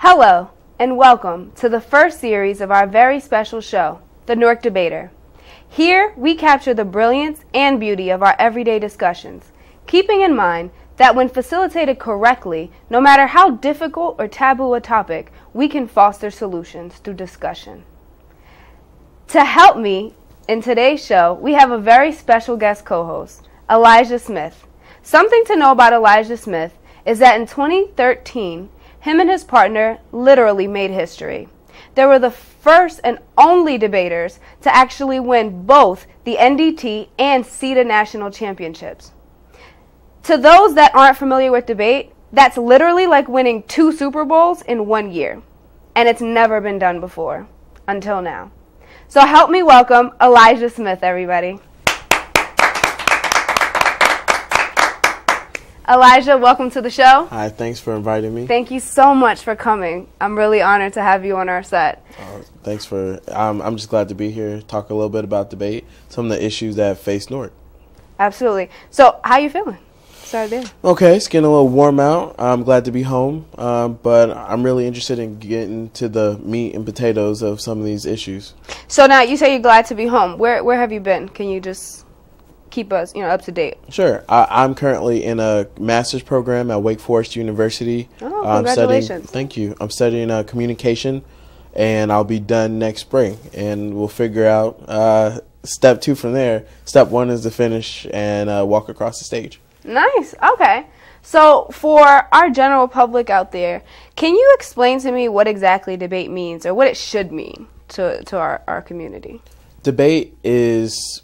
Hello, and welcome to the first series of our very special show, The Newark Debater. Here, we capture the brilliance and beauty of our everyday discussions, keeping in mind that when facilitated correctly, no matter how difficult or taboo a topic, we can foster solutions through discussion. To help me in today's show, we have a very special guest co-host, Elijah Smith. Something to know about Elijah Smith is that in 2013, him and his partner literally made history. They were the first and only debaters to actually win both the NDT and CETA national championships. To those that aren't familiar with debate, that's literally like winning 2 Super Bowls in 1 year. And it's never been done before, until now. So help me welcome Elijah Smith, everybody. Elijah, welcome to the show. Hi, thanks for inviting me. Thank you so much for coming. I'm really honored to have you on our set. Thanks for, I'm just glad to be here, talk a little bit about debate, some of the issues that face Newark. Absolutely. So, how you feeling? Start there. Okay, it's getting a little warm out. I'm glad to be home, but I'm really interested in getting to the meat and potatoes of some of these issues. So now, you say you're glad to be home. Where have you been? Can you just keep us, up to date? Sure. I'm currently in a master's program at Wake Forest University. Oh, congratulations. Thank you. I'm studying communication, and I'll be done next spring, and we'll figure out step 2 from there. Step 1 is to finish and walk across the stage. Nice. Okay. So for our general public out there, can you explain to me what exactly debate means or what it should mean to our community? Debate is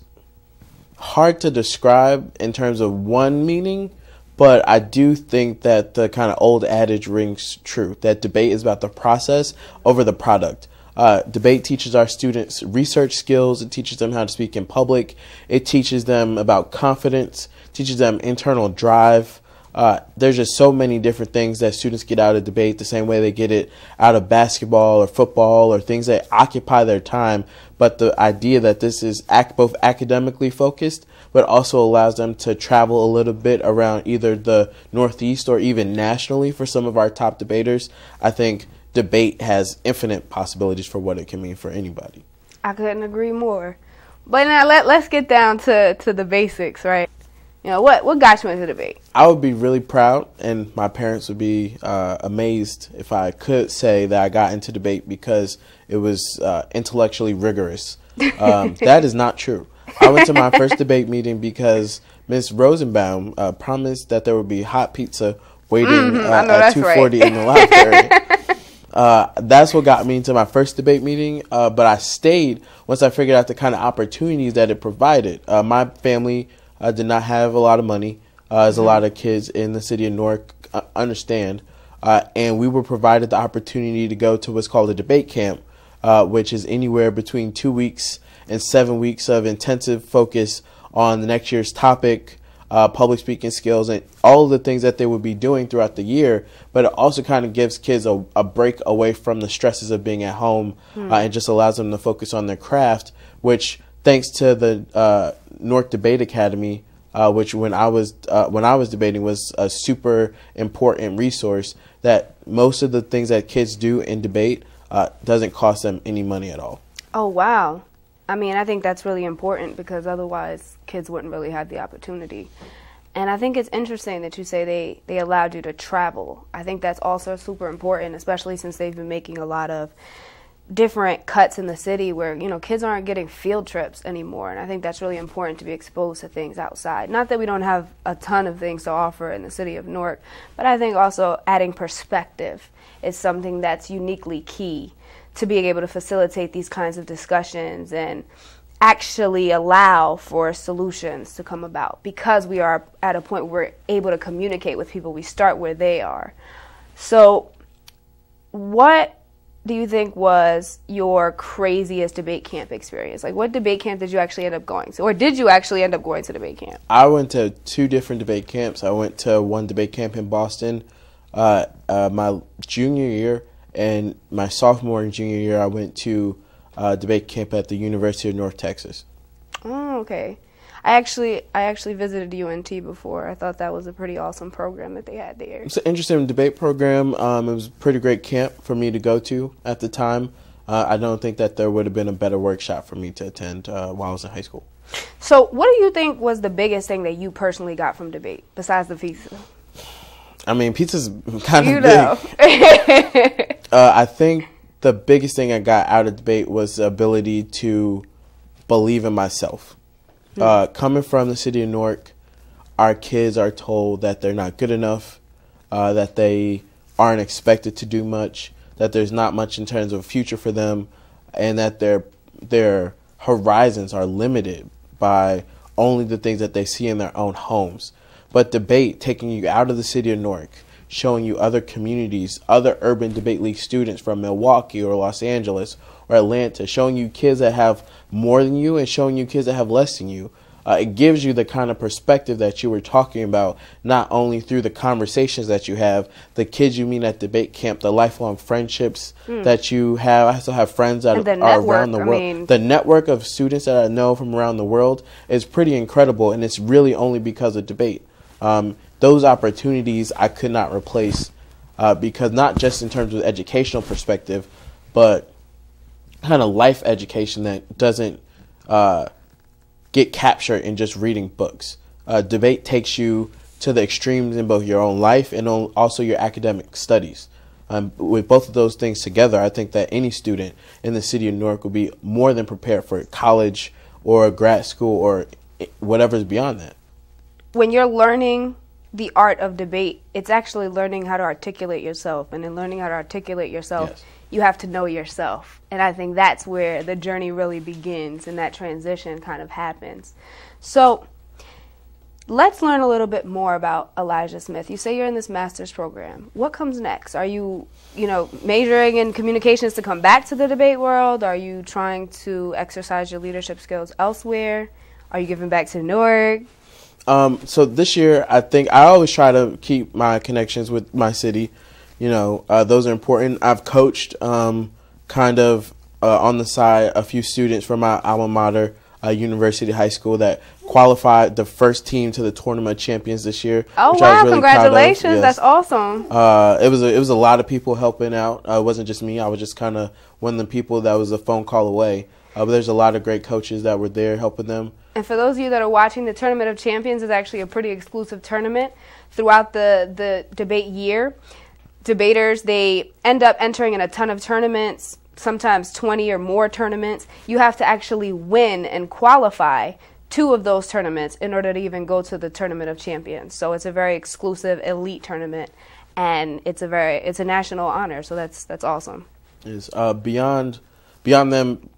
hard to describe in terms of one meaning, but I do think that the kind of old adage rings true, that debate is about the process over the product. Debate teaches our students research skills. It teaches them how to speak in public. It teaches them about confidence, teaches them internal drive. There's just so many different things that students get out of debate, the same way they get it out of basketball or football or things that occupy their time. But the idea that this is both academically focused, but also allows them to travel a little bit around either the Northeast or even nationally for some of our top debaters, I think debate has infinite possibilities for what it can mean for anybody. I couldn't agree more. But now let's get down to the basics, right? What got you into debate? I would be really proud, and my parents would be amazed if I could say that I got into debate because it was intellectually rigorous. That is not true. I went to my first debate meeting because Ms. Rosenbaum promised that there would be hot pizza waiting at 2:40 in the library. That's what got me into my first debate meeting, but I stayed once I figured out the kind of opportunities that it provided. My family did not have a lot of money, as a lot of kids in the city of Newark understand, and we were provided the opportunity to go to what's called a debate camp, which is anywhere between 2 weeks and 7 weeks of intensive focus on the next year's topic, public speaking skills, and all of the things that they would be doing throughout the year. But it also kind of gives kids a break away from the stresses of being at home, and just allows them to focus on their craft, which thanks to the Newark Debate Academy, which when I was debating was a super important resource, that most of the things that kids do in debate doesn't cost them any money at all. Oh, wow. I mean, I think that's really important because otherwise kids wouldn't really have the opportunity. And I think it's interesting that you say they allowed you to travel. I think that's also super important, especially since they've been making a lot of different cuts in the city where, kids aren't getting field trips anymore. And I think that's really important to be exposed to things outside. Not that we don't have a ton of things to offer in the city of Newark, but I think also adding perspective is something that's uniquely key to being able to facilitate these kinds of discussions and actually allow for solutions to come about, because we are at a point where we're able to communicate with people. We start where they are. So what do you think was your craziest debate camp experience? Like, what debate camp did you actually end up going to? Or did you actually end up going to debate camp? I went to 2 different debate camps. I went to one debate camp in Boston my junior year, and my sophomore and junior year I went to debate camp at the University of North Texas. Oh, okay. I actually visited UNT before. I thought that was a pretty awesome program that they had there. It's an interesting debate program. It was a pretty great camp for me to go to at the time. I don't think that there would have been a better workshop for me to attend while I was in high school. So what do you think was the biggest thing that you personally got from debate, besides the pizza? I mean, pizza's kind of big. I think the biggest thing I got out of debate was the ability to believe in myself. Coming from the city of Newark, our kids are told that they're not good enough, that they aren't expected to do much, that there's not much in terms of a future for them, and that their horizons are limited by only the things that they see in their own homes. But debate, taking you out of the city of Newark, showing you other communities, other urban debate league students from Milwaukee or Los Angeles or Atlanta, showing you kids that have more than you and showing you kids that have less than you. It gives you the kind of perspective that you were talking about, not only through the conversations that you have, the kids you meet at debate camp, the lifelong friendships that you have. I still have friends that are around the world. The network of students that I know from around the world is pretty incredible, and it's really only because of debate. Those opportunities I could not replace because not just in terms of educational perspective, but kind of life education that doesn't get captured in just reading books. Debate takes you to the extremes in both your own life and also your academic studies. With both of those things together, I think that any student in the city of Newark will be more than prepared for college or grad school or whatever's beyond that. When you're learning the art of debate, it's actually learning how to articulate yourself. And in learning how to articulate yourself, yes, you have to know yourself. And I think that's where the journey really begins and that transition kind of happens. So let's learn a little bit more about Elijah Smith. You say you're in this master's program. What comes next? Are you, majoring in communications to come back to the debate world? Are you trying to exercise your leadership skills elsewhere? Are you giving back to Newark? So this year, I think I always try to keep my connections with my city. Those are important. I've coached kind of on the side a few students from my alma mater, University High School, that qualified the first team to the Tournament of Champions this year. Oh, which wow. I was really Congratulations. Proud of. Yes. That's awesome. It was a lot of people helping out. It wasn't just me. I was just kind of one of the people that was a phone call away. But there's a lot of great coaches that were there helping them. And for those of you that are watching, the Tournament of Champions is actually a pretty exclusive tournament throughout the debate year. Debaters, they end up entering in a ton of tournaments, sometimes 20 or more tournaments. You have to actually win and qualify 2 of those tournaments in order to even go to the Tournament of Champions. So it's a very exclusive elite tournament, and it's a national honor. So that's awesome. Is beyond them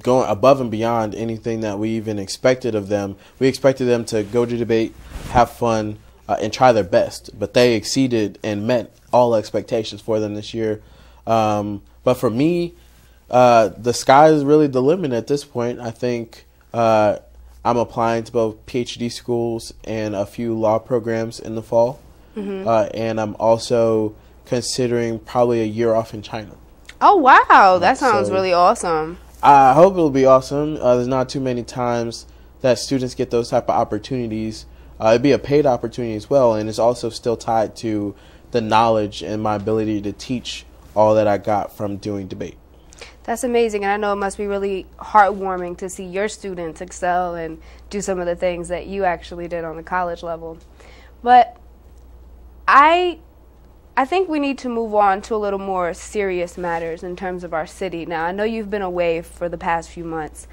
going above and beyond anything that we even expected of them. We expected them to go to debate, have fun, and try their best. But they exceeded and met all expectations for them this year. But for me, the sky is really the limit at this point. I think I'm applying to both PhD schools and a few law programs in the fall. And I'm also considering probably a year off in China. Oh, wow. That sounds really awesome. I hope it'll be awesome. There's not too many times that students get those type of opportunities. It'd be a paid opportunity as well, and it's also still tied to the knowledge and my ability to teach all that I got from doing debate. That's amazing, and I know it must be really heartwarming to see your students excel and do some of the things that you actually did on the college level. But I think we need to move on to a little more serious matters in terms of our city. Now, I know you've been away for the past few months.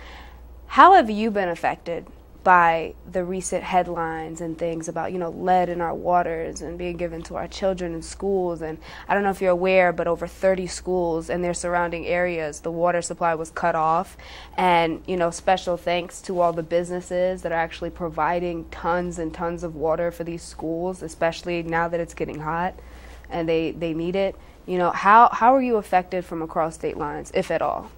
How have you been affected by the recent headlines and things about, lead in our waters and being given to our children in schools? And I don't know if you're aware, but over 30 schools and their surrounding areas, the water supply was cut off. And, special thanks to all the businesses that are actually providing tons and tons of water for these schools, especially now that it's getting hot and they need it. How are you affected from across state lines, if at all?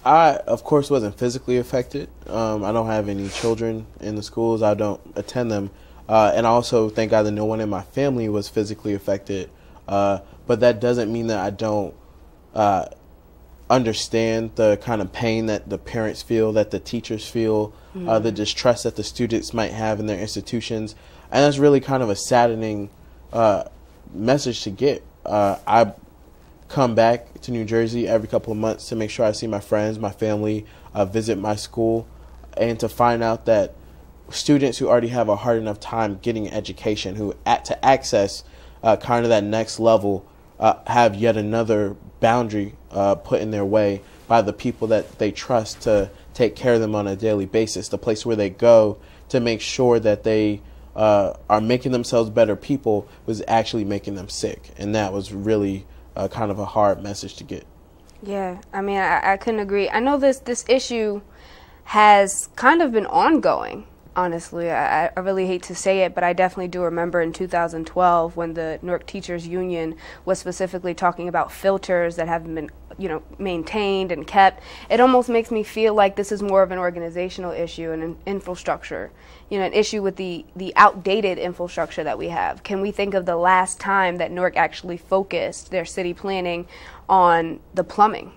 I, of course, wasn't physically affected. I don't have any children in the schools. I don't attend them. And I also thank God that no one in my family was physically affected. But that doesn't mean that I don't understand the kind of pain that the parents feel, that the teachers feel, the distrust that the students might have in their institutions. And that's really kind of a saddening message to get. I come back to New Jersey every couple of months to make sure I see my friends, my family, visit my school, and to find out that students who already have a hard enough time getting education, who to access kind of that next level, have yet another boundary put in their way by the people that they trust to take care of them on a daily basis, the place where they go to make sure that they are making themselves better people was actually making them sick. And that was really kind of a hard message to get. Yeah, I mean, I couldn't agree. I know this issue has kind of been ongoing. Honestly, I really hate to say it, but I definitely do remember in 2012 when the Newark Teachers Union was specifically talking about filters that haven't been, maintained and kept. It almost makes me feel like this is more of an organizational issue and an infrastructure, an issue with the outdated infrastructure that we have. Can we think of the last time that Newark actually focused their city planning on the plumbing,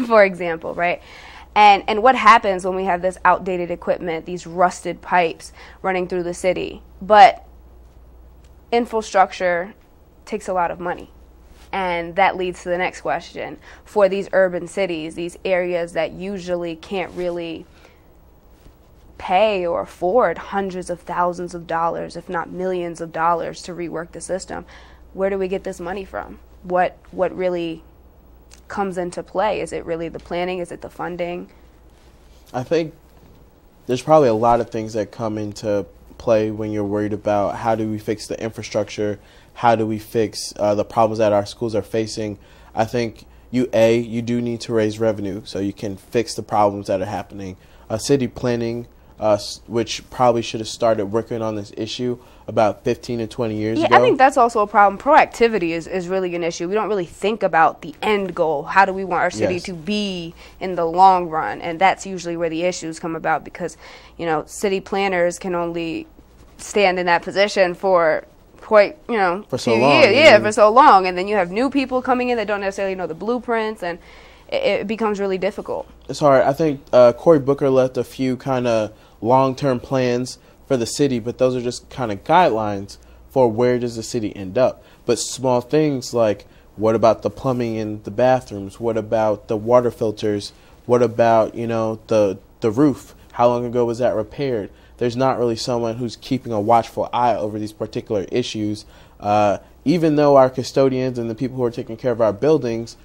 for example, right? And what happens when we have this outdated equipment, these rusted pipes running through the city? But infrastructure takes a lot of money. And that leads to the next question. For these urban cities, these areas that usually can't really pay or afford hundreds of thousands of dollars, if not millions of dollars, to rework the system, where do we get this money from? What really comes into play? Is it really the planning? Is it the funding? I think there's probably a lot of things that come into play when you're worried about how do we fix the infrastructure, how do we fix the problems that our schools are facing. I think you do need to raise revenue so you can fix the problems that are happening. City planning, which probably should have started working on this issue about 15 to 20 years ago. I think that's also a problem. Proactivity is really an issue. We don't really think about the end goal. How do we want our city to be in the long run? And that's usually where the issues come about because, city planners can only stand in that position for quite, for so long. Years, for so long. And then you have new people coming in that don't necessarily know the blueprints, and it becomes really difficult. It's hard. I think Cory Booker left a few kind of long-term plans for the city, but those are just kind of guidelines for where does the city end up. But small things like, what about the plumbing in the bathrooms? What about the water filters? What about, the roof? How long ago was that repaired? There's not really someone who's keeping a watchful eye over these particular issues. Even though our custodians and the people who are taking care of our buildings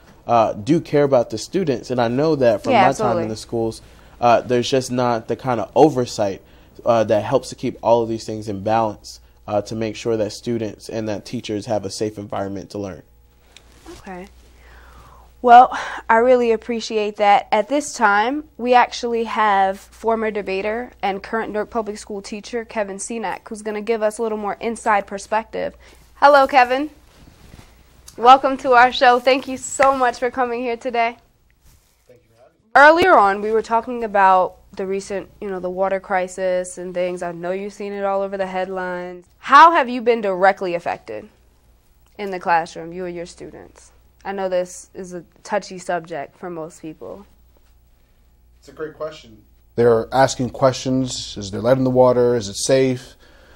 do care about the students, and I know that from my time in the schools, there's just not the kind of oversight that helps to keep all of these things in balance to make sure that students and that teachers have a safe environment to learn. Okay. Well, I really appreciate that. At this time, we actually have former debater and current Newark Public School teacher, Kevin Cenac, who's going to give us a little more inside perspective. Hello, Kevin. Welcome to our show. Thank you so much for coming here today. Thank you for having me. Earlier on, we were talking about the recent, the water crisis and things. I know you've seen it all over the headlines. How have you been directly affected in the classroom, you or your students? I know this is a touchy subject for most people. It's a great question. They're asking questions. Is there lead in the water? Is it safe?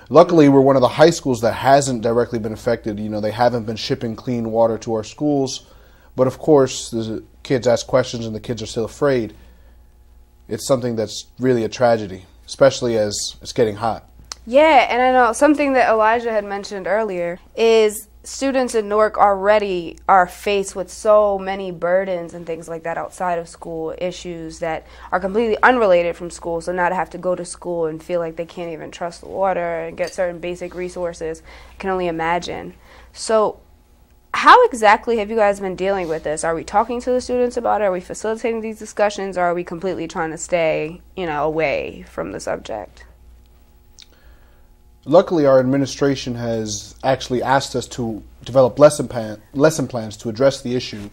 Luckily, we're one of the high schools that hasn't directly been affected. They haven't been shipping clean water to our schools. But of course, the kids ask questions and the kids are still afraid. It's something that's really a tragedy, especially as it's getting hot. Yeah, and I know something that Elijah had mentioned earlier is students in Newark already are faced with so many burdens and things like that outside of school, issues that are completely unrelated from school. So now to have to go to school and feel like they can't even trust the water and get certain basic resources, I can only imagine. So how exactly have you guys been dealing with this? Are we talking to the students about it? Are we facilitating these discussions? Or are we completely trying to stay, away from the subject? Luckily, our administration has actually asked us to develop lesson plans to address the issue.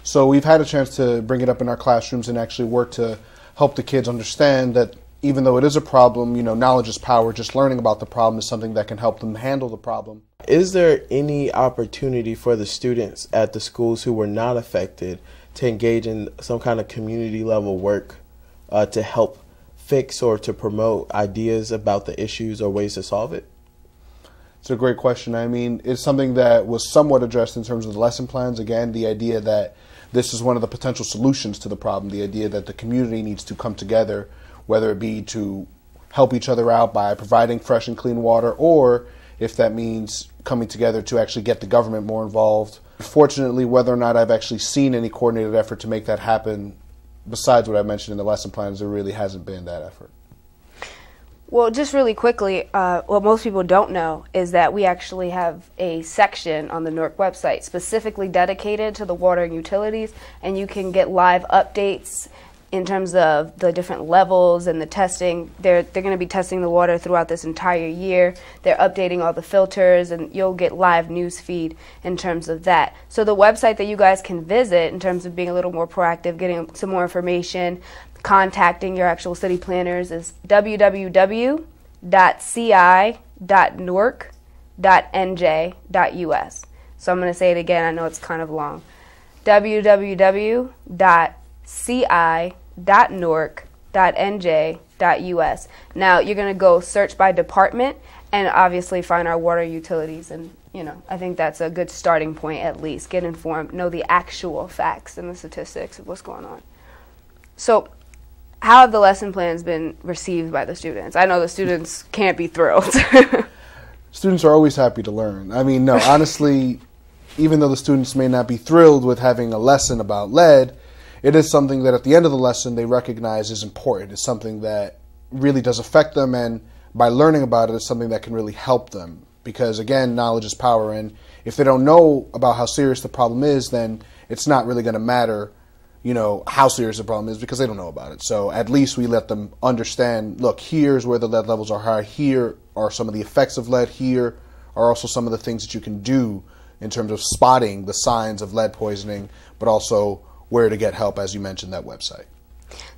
So we've had a chance to bring it up in our classrooms and actually work to help the kids understand that even though it is a problem, knowledge is power. Just learning about the problem is something that can help them handle the problem. Is there any opportunity for the students at the schools who were not affected to engage in some kind of community level work to help fix or to promote ideas about the issues or ways to solve it? It's a great question. I mean, it's something that was somewhat addressed in terms of the lesson plans. Again, the idea that this is one of the potential solutions to the problem, the idea that the community needs to come together, whether it be to help each other out by providing fresh and clean water, or if that means coming together to actually get the government more involved. Fortunately, whether or not I've actually seen any coordinated effort to make that happen, besides what I mentioned in the lesson plans, there really hasn't been that effort. Well, just really quickly, what most people don't know is that we actually have a section on the NORC website specifically dedicated to the water and utilities, and you can get live updates in terms of the different levels and the testing. They're going to be testing the water throughout this entire year. They're updating all the filters, and you'll get live news feed in terms of that. So the website that you guys can visit in terms of being a little more proactive, getting some more information, contacting your actual city planners is www.ci.norc.nj.us. So I'm going to say it again. I know it's kind of long. www.ci.norc.nj.us. Now you're going to go search by department and obviously find our water utilities, and I think that's a good starting point. At least get informed, know the actual facts and the statistics of what's going on. So how have the lesson plans been received by the students? I know the students can't be thrilled. Students are always happy to learn. I mean, no, honestly, even though the students may not be thrilled with having a lesson about lead, it is something that at the end of the lesson they recognize is important. It's something that really does affect them, and by learning about it, it's something that can really help them. Because again, knowledge is power, and if they don't know about how serious the problem is, then it's not really going to matter how serious the problem is, because they don't know about it. So at least we let them understand, look, here's where the lead levels are high, here are some of the effects of lead, here are also some of the things that you can do in terms of spotting the signs of lead poisoning, but also where to get help, as you mentioned, that website.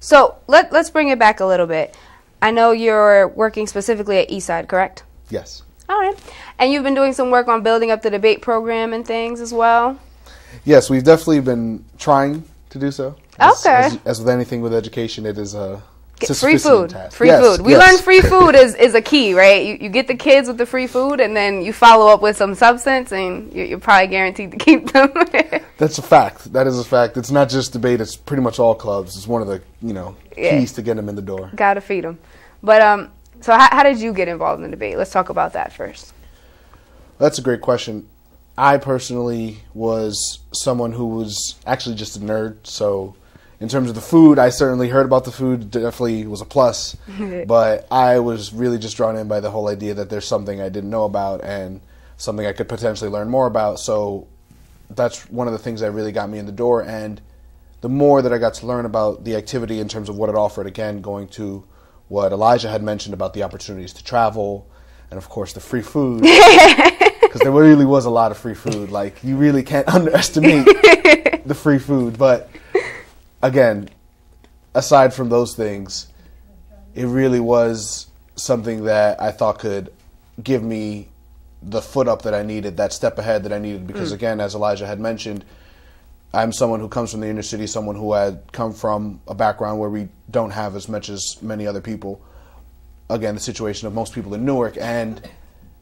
So let's bring it back a little bit. I know you're working specifically at Eastside, correct? Yes. All right. And you've been doing some work on building up the debate program and things as well? Yes, we've definitely been trying to do so. Okay. As with anything with education, it is free food. Task. Free food. We learned free food is a key, right? You get the kids with the free food, and then you follow up with some substance, and you're probably guaranteed to keep them. That's a fact. That is a fact. It's not just debate. It's pretty much all clubs. It's one of the keys to get them in the door. Gotta feed them. But so how did you get involved in the debate? Let's talk about that first. That's a great question. I personally was someone who was actually just a nerd, so in terms of the food, I certainly heard about the food, definitely was a plus, but I was really just drawn in by the whole idea that there's something I didn't know about and something I could potentially learn more about, so that's one of the things that really got me in the door, and the more that I got to learn about the activity in terms of what it offered, again, going to what Elijah had mentioned about the opportunities to travel, and of course the free food. Because there really was a lot of free food. Like, you really can't underestimate the free food. But again, aside from those things, it really was something that I thought could give me the foot up that I needed, that step ahead that I needed. Because again, as Elijah had mentioned, I'm someone who comes from the inner city, someone who had come from a background where we don't have as much as many other people. Again, the situation of most people in Newark, and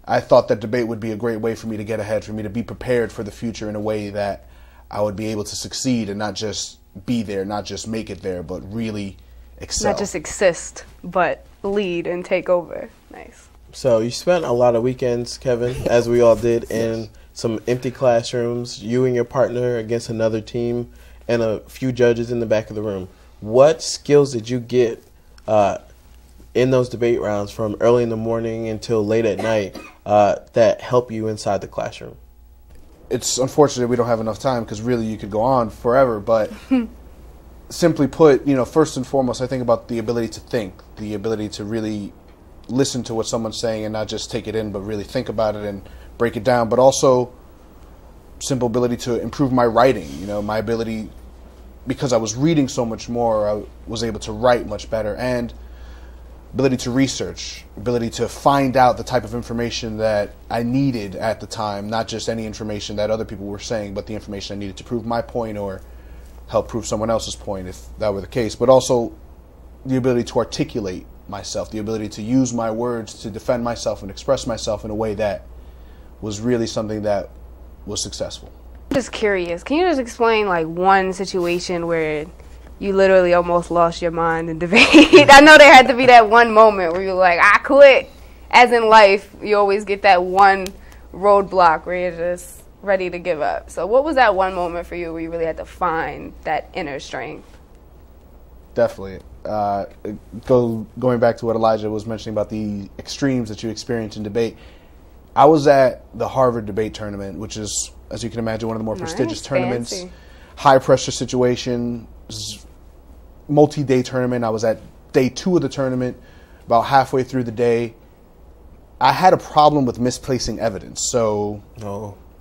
I thought that debate would be a great way for me to get ahead, for me to be prepared for the future in a way that I would be able to succeed and not just be there, not just make it there, but really excel. Not just exist, but lead and take over. Nice. So you spent a lot of weekends, Kevin, as we all did, in some empty classrooms, you and your partner against another team, and a few judges in the back of the room. What skills did you get in those debate rounds from early in the morning until late at night that help you inside the classroom? It's unfortunate we don't have enough time, because really you could go on forever, but simply put, first and foremost, I think about the ability to think, the ability to really listen to what someone's saying and not just take it in, but really think about it and break it down, but also simple ability to improve my writing, my ability, because I was reading so much more, I was able to write much better, and ability to research, ability to find out the type of information that I needed at the time, not just any information that other people were saying, but the information I needed to prove my point or help prove someone else's point if that were the case, but also the ability to articulate myself, the ability to use my words to defend myself and express myself in a way that was really something that was successful. Just curious, can you just explain like one situation where you literally almost lost your mind in debate? I know there had to be that one moment where you're like, I quit. As in life, you always get that one roadblock where you're just ready to give up. So what was that one moment for you where you really had to find that inner strength? Definitely. Going back to what Elijah was mentioning about the extremes that you experience in debate, I was at the Harvard debate tournament, which is, as you can imagine, one of the more prestigious tournaments. Fancy. High pressure situation, multi-day tournament. I was at day 2 of the tournament, about halfway through the day. I had a problem with misplacing evidence, so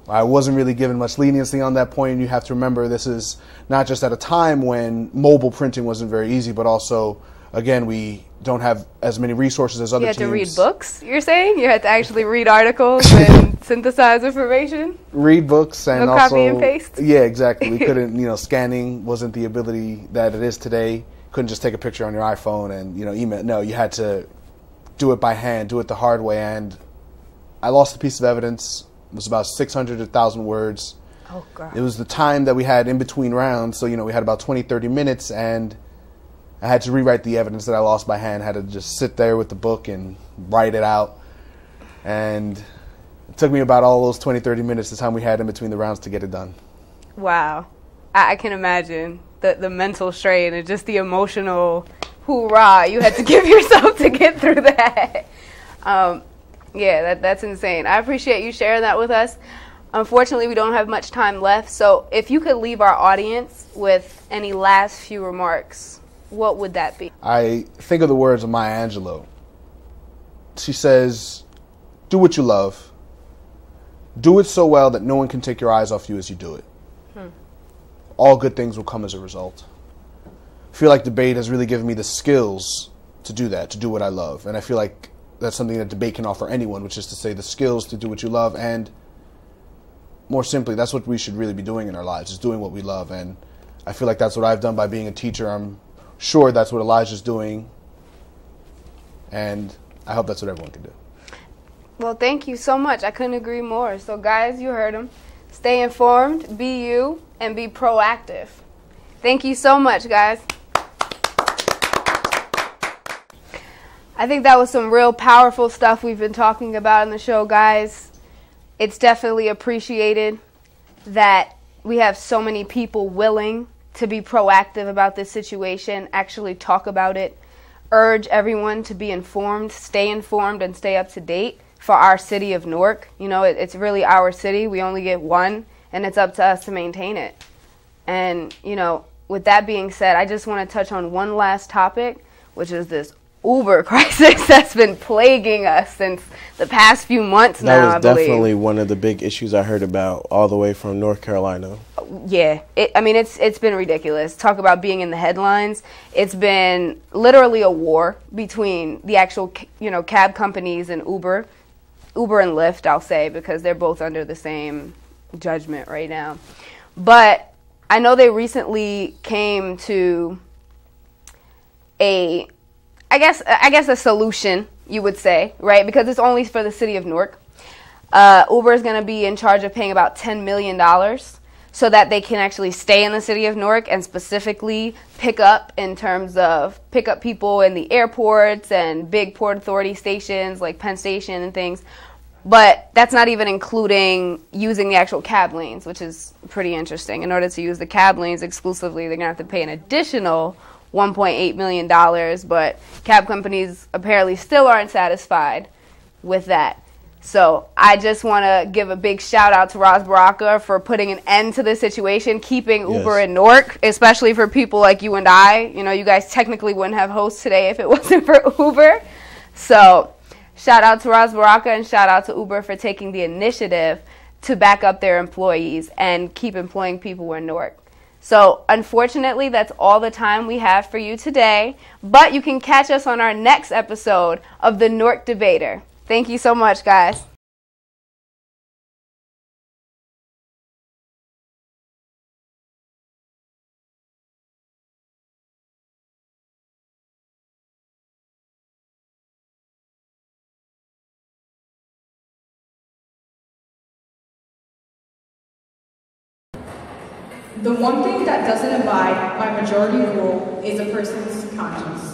I wasn't really given much leniency on that point. You have to remember, this is not just at a time when mobile printing wasn't very easy, but also, again, we don't have as many resources as other teams. You had to read books, you're saying? You had to actually read articles and synthesize information? Read books and no also... copy and paste? Yeah, exactly. We couldn't, scanning wasn't the ability that it is today. Couldn't just take a picture on your iPhone and, email. No, you had to do it by hand, do it the hard way, and I lost a piece of evidence. It was about 600 to 1,000 words. Oh, God. It was the time that we had in between rounds, so, we had about 20, 30 minutes, and I had to rewrite the evidence that I lost by hand. I had to just sit there with the book and write it out. And it took me about all those 20, 30 minutes, the time we had in between the rounds, to get it done. Wow. I can imagine the mental strain and just the emotional hoorah you had to give yourself to get through that. Yeah, that's insane. I appreciate you sharing that with us. Unfortunately, we don't have much time left, so if you could leave our audience with any last few remarks, what would that be? I think of the words of Maya Angelou. She says, do what you love. Do it so well that no one can take your eyes off you as you do it. All good things will come as a result. I feel like debate has really given me the skills to do that, to do what I love. And I feel like that's something that debate can offer anyone, which is to say the skills to do what you love. And more simply, that's what we should really be doing in our lives, is doing what we love. And I feel like that's what I've done by being a teacher. I'm sure that's what Elijah's doing. And I hope that's what everyone can do. Well, thank you so much. I couldn't agree more. So, guys, you heard him. Stay informed, be you, and be proactive. Thank you so much, guys. I think that was some real powerful stuff we've been talking about in the show, guys. It's definitely appreciated that we have so many people willing to be proactive about this situation, actually talk about it, urge everyone to be informed, and stay up to date for our city of Newark. It's really our city. We only get one, and it's up to us to maintain it. And, with that being said, I just want to touch on one last topic, which is this Uber crisis that's been plaguing us since the past few months now, I believe. That was definitely one of the big issues I heard about all the way from North Carolina. Yeah. It's been ridiculous. Talk about being in the headlines. It's been literally a war between the actual, cab companies and Uber and Lyft, I'll say, because they're both under the same judgment right now. But I know they recently came to I guess a solution, you would say, right? Because it's only for the city of Newark. Uber is going to be in charge of paying about $10 million so that they can actually stay in the city of Newark and specifically pick up people in the airports and big Port Authority stations like Penn Station and things. But that's not even including using the actual cab lanes, which is pretty interesting. In order to use the cab lanes exclusively, they're going to have to pay an additional $1.8 million, but cab companies apparently still aren't satisfied with that. So I just want to give a big shout out to Ras Baraka for putting an end to this situation, keeping Uber in Newark, especially for people like you and I. You guys technically wouldn't have hosts today if it wasn't for Uber. So shout out to Ras Baraka and shout out to Uber for taking the initiative to back up their employees and keep employing people in Newark. So, unfortunately, that's all the time we have for you today. But you can catch us on our next episode of the Newark Debater. Thank you so much, guys. The one thing that doesn't abide by majority rule is a person's conscience.